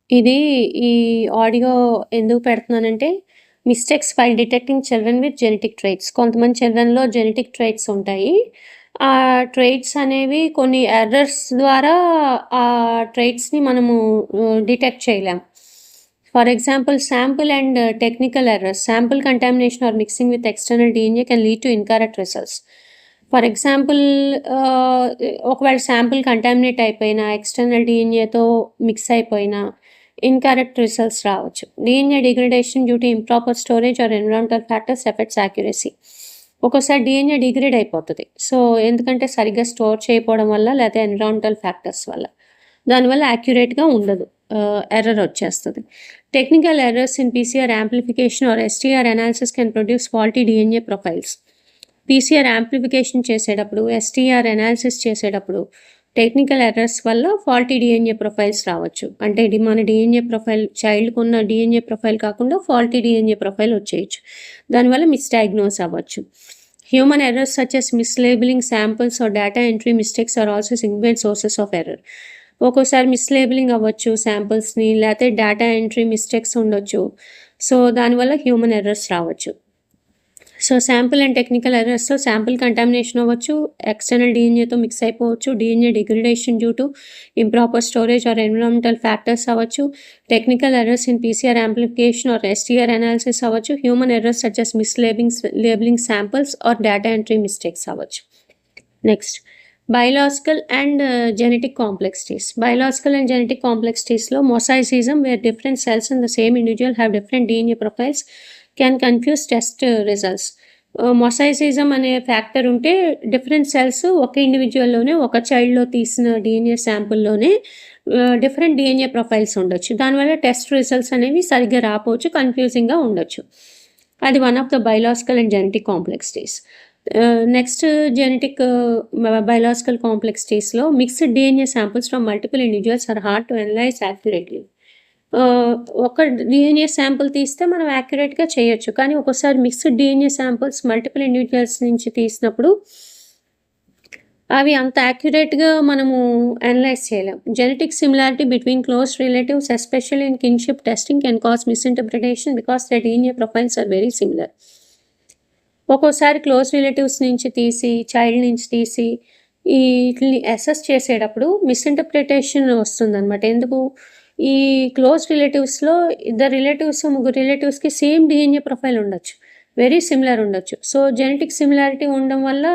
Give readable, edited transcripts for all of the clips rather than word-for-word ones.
ఇది ఈ ఆడియో ఎందుకు పెడుతున్నానంటే, mistakes while detecting children with genetic traits. కొంతమంది చిల్డ్రన్‌లో జెనెటిక్ ట్రైట్స్ ఉంటాయి. ఆ ట్రైట్స్ అనేవి కొన్ని ఎర్రర్స్ ద్వారా ఆ ట్రైట్స్‌ని మనము డిటెక్ట్ చేయలేం. For example sample and technical errors. Sample contamination or mixing with external DNA can lead to incorrect results. For example ah, ఒకవేళ శాంపుల్ కంటామినేట్ అయిపోయినా, ఎక్స్టర్నల్ డీఎన్ఏతో మిక్స్ అయిపోయినా ఇన్‌కరెక్ట్ రిజల్ట్స్ రావచ్చు. DNA degradation due to improper storage or environmental factors effects accuracy. ఒక్కోసారి DNA degrade అయిపోతది. So, ఎందుకంటే సరిగ్గా store చేయకపోవడం వల్ల లేతే ఎన్విరాన్మెంటల్ ఫ్యాక్టర్స్ వల్ల. దానివల్ల యాక్యురేట్‌గా ఉండదు. ఎర్రర్ వచ్చేస్తది. Technical errors in PCR amplification or STR analysis can produce faulty DNA profiles. PCR amplification చేసేటప్పుడు, ఎస్టీఆర్ అనాలిసిస్ చేసేటప్పుడు టెక్నికల్ ఎర్రర్స్ వల్ల ఫాల్టీ డీఎన్ఏ ప్రొఫైల్స్ రావచ్చు. అంటే మన డీఎన్ఏ ప్రొఫైల్ చైల్డ్‌కున్న డీఎన్ఏ ప్రొఫైల్ కాకుండా ఫాల్టీ డీఎన్ఏ ప్రొఫైల్ వచ్చేయచ్చు. దానివల్ల మిస్‌డయాగ్నోస్ అవ్వచ్చు. Human errors such as mislabelling samples or data entry mistakes are also significant sources of error. ఒక్కోసారి మిస్‌లేబెలింగ్ అవ్వచ్చు శాంపిల్స్‌ని, లేతే డేటా ఎంట్రీ మిస్టేక్స్ ఉండొచ్చు. సో, దానివల్ల హ్యూమన్ ఎర్రర్స్ రావచ్చు. సో, శాంపుల్ అండ్ టెక్నికల్ ఎర్రర్స్‌లో శాంపుల్ కంటామినేషన్ అవ్వచ్చు, ఎక్స్టర్నల్ డీఎన్ఏతో మిక్స్ అయిపోవచ్చు, DNA degradation due to improper storage or environmental factors అవ్వచ్చు, technical errors in PCR amplification or STR analysis అవ్వచ్చు, human errors such as labelling samples or data entry mistakes అవ్వచ్చు. Next biological and genetic complexities. Biological and genetic కాంప్లెక్సిటీస్‌లో mosaicism where different cells in the same individual have different DNA profiles can confuse test results. Mosaicism అనే factor ఉంటే different cells ఒక ఇండివిడ్యువల్‌లోనే ఒక చైల్డ్‌లో తీసిన DNA శాంపుల్‌లోనే different DNA profiles ఉండొచ్చు. దానివల్ల test results అనేవి సరిగ్గా రాకపోవచ్చు, కన్‌ఫ్యూజింగ్‌గా ఉండొచ్చు. అది one of the biological and genetic complexities. Next genetic biological కాంప్లెక్సిటీస్‌లో mixed DNA samples from multiple individuals are hard to analyse accurately. ఒక డీఎన్ఏ శాంపుల్ తీస్తే మనం యాక్యురేట్‌గా చేయొచ్చు. కానీ ఒక్కోసారి mixed DNA samples multiple individuals నుంచి తీసినప్పుడు అవి అంత యాక్యురేట్‌గా మనము అనలైజ్ చేయలేం. Genetic similarity between close relatives especially in kinship testing can cause misinterpretation because their DNA profiles are very similar. ఒక్కోసారి క్లోజ్ రిలేటివ్స్ నుంచి తీసి, చైల్డ్ నుంచి తీసి ఈటిల్ని అసెస్ చేసేటప్పుడు మిస్ఇంటర్ప్రిటేషన్ వస్తుందనమాట. ఎందుకు? ఈ క్లోజ్ రిలేటివ్స్‌లో ఇద్దరు రిలేటివ్స్, ముగ్గురు రిలేటివ్స్‌కి సేమ్ డీఎన్ఏ ప్రొఫైల్ ఉండొచ్చు. వెరీ సిమిలర్ ఉండొచ్చు. సో, జెనెటిక్ సిమిలారిటీ ఉండడం వల్ల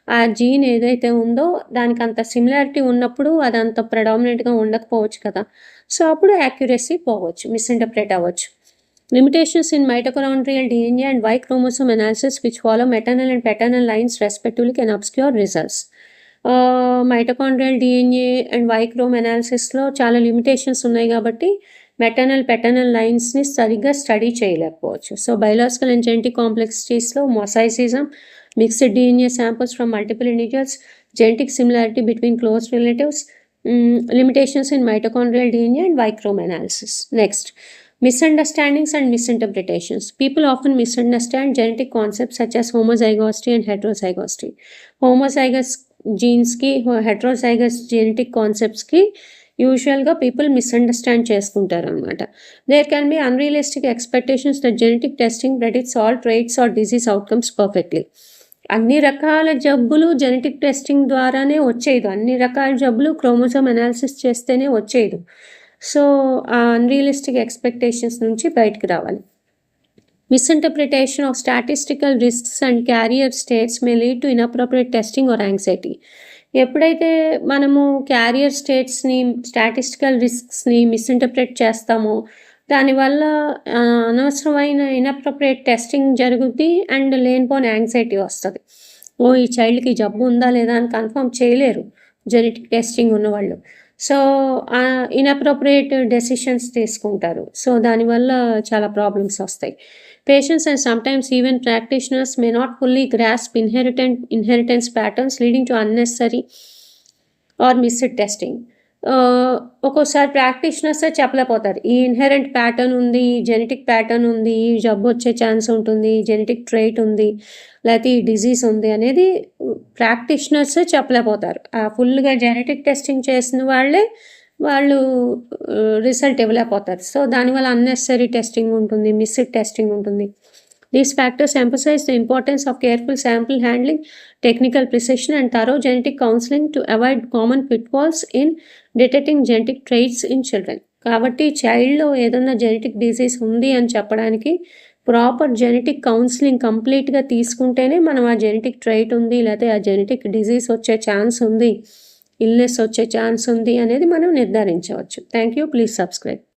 ఆ జీన్ ఏదైతే ఉందో దానికంత సిమిలారిటీ ఉన్నప్పుడు అదంత ప్రెడామినెంట్‌గా ఉండకపోవచ్చు కదా! సో, అప్పుడు యాక్యురసీ పోవచ్చు. మిస్ఇంటర్ప్రెట్ అవ్వచ్చు. Limitations in mitochondrial DNA and Y chromosome analysis which follow maternal and paternal lines respectively can obscure results. Mitochondrial DNA and Y chrome అనాలిసిస్‌లో చాలా లిమిటేషన్స్ ఉన్నాయి కాబట్టి మెటర్నల్, పెటర్నల్ లైన్స్‌ని సరిగ్గా స్టడీ చేయలేకపోవచ్చు. సో, బయోలాజికల్ అండ్ జెనెటిక్ కాంప్లెక్సిటీస్‌లో mosaicism, mixed DNA samples from multiple individuals, genetic similarity between close relatives, limitations in mitochondrial DNA and Y chrome analysis. Next, misunderstandings and misinterpretations. People often misunderstand genetic concepts such as homozygosity and heterozygosity. Homozygous genes ki, heterozygous genetic concepts ki యూజువల్గా people misunderstand చేసుకుంటారు అనమాట. There can be unrealistic expectations that genetic testing predicts all traits or disease outcomes perfectly. అన్ని రకాల జబ్బులు genetic testing ద్వారానే వచ్చేయదు. అన్ని రకాల జబ్బులు క్రోమోజోమ్ అనాలిసిస్ చేస్తేనే వచ్చేయదు. సో, ఆ అన్రియలిస్టిక్ ఎక్స్పెక్టేషన్స్ నుంచి బయటికి రావాలి. Misinterpretation of statistical risks and carrier states may lead to inappropriate testing are anxiety. ఎప్పుడైతే మనము క్యారియర్ స్టేట్స్‌ని, స్టాటిస్టికల్ రిస్క్స్‌ని మిస్ఇంటర్ప్రెట్ చేస్తామో దానివల్ల అనవసరమైన ఇన్అప్రోప్రియేట్ టెస్టింగ్ జరుగుద్ది అండ్ లేనిపోని యాంగ్జైటీ వస్తది. ఓహ్! ఈ చైల్డ్‌కి జబ్బు ఉందా లేదా అని కన్ఫర్మ్ చేయలేరు జెనెటిక్ టెస్టింగ్ ఉన్నవాళ్ళు. సో, ఇన్అప్రోప్రియేట్ డెసిషన్స్ తీసుకుంటారు. సో, దానివల్ల చాలా ప్రాబ్లమ్స్ వస్తాయి. Patients and sometimes even practitioners may not fully grasp inheritance patterns leading to unnecessary or missed testing. ఒక్కోసారి ప్రాక్టీషనర్సే చెప్పలేకపోతారు. ఈ ఇన్హెరెంట్ ప్యాటర్న్ ఉంది, జెనెటిక్ ప్యాటర్న్ ఉంది, ఈ జబ్బు వచ్చే ఛాన్స్ ఉంటుంది, జెనెటిక్ ట్రైట్ ఉంది, లేకపోతే ఈ డిజీజ్ ఉంది అనేది ప్రాక్టీషనర్సే చెప్పలేకపోతారు. ఫుల్‌గా జెనెటిక్ టెస్టింగ్ చేసిన వాళ్ళే వాళ్ళు రిజల్ట్ ఇవ్వలేకపోతారు. సో, దానివల్ల అన్నెసెసరీ టెస్టింగ్ ఉంటుంది, మిస్డ్ టెస్టింగ్ ఉంటుంది. These factors emphasize the importance of careful sample handling, technical precision, and thorough genetic counseling to avoid common pitfalls in detecting genetic traits in children. కాబట్టి చైల్డ్‌లో ఏదన్నా genetic disease ఉంది అని చెప్పడానికి proper genetic counselling కంప్లీట్‌గా తీసుకుంటేనే మనం ఆ జెనెటిక్ ట్రైట్ ఉంది, లేతే ఆ జెనెటిక్ డిసీజ్ వచ్చే ఛాన్స్ ఉంది, ఇల్‌నెస్ వచ్చే ఛాన్స్ ఉంది అనేది మనం నిర్ధారించవచ్చు. Thank you. Please subscribe.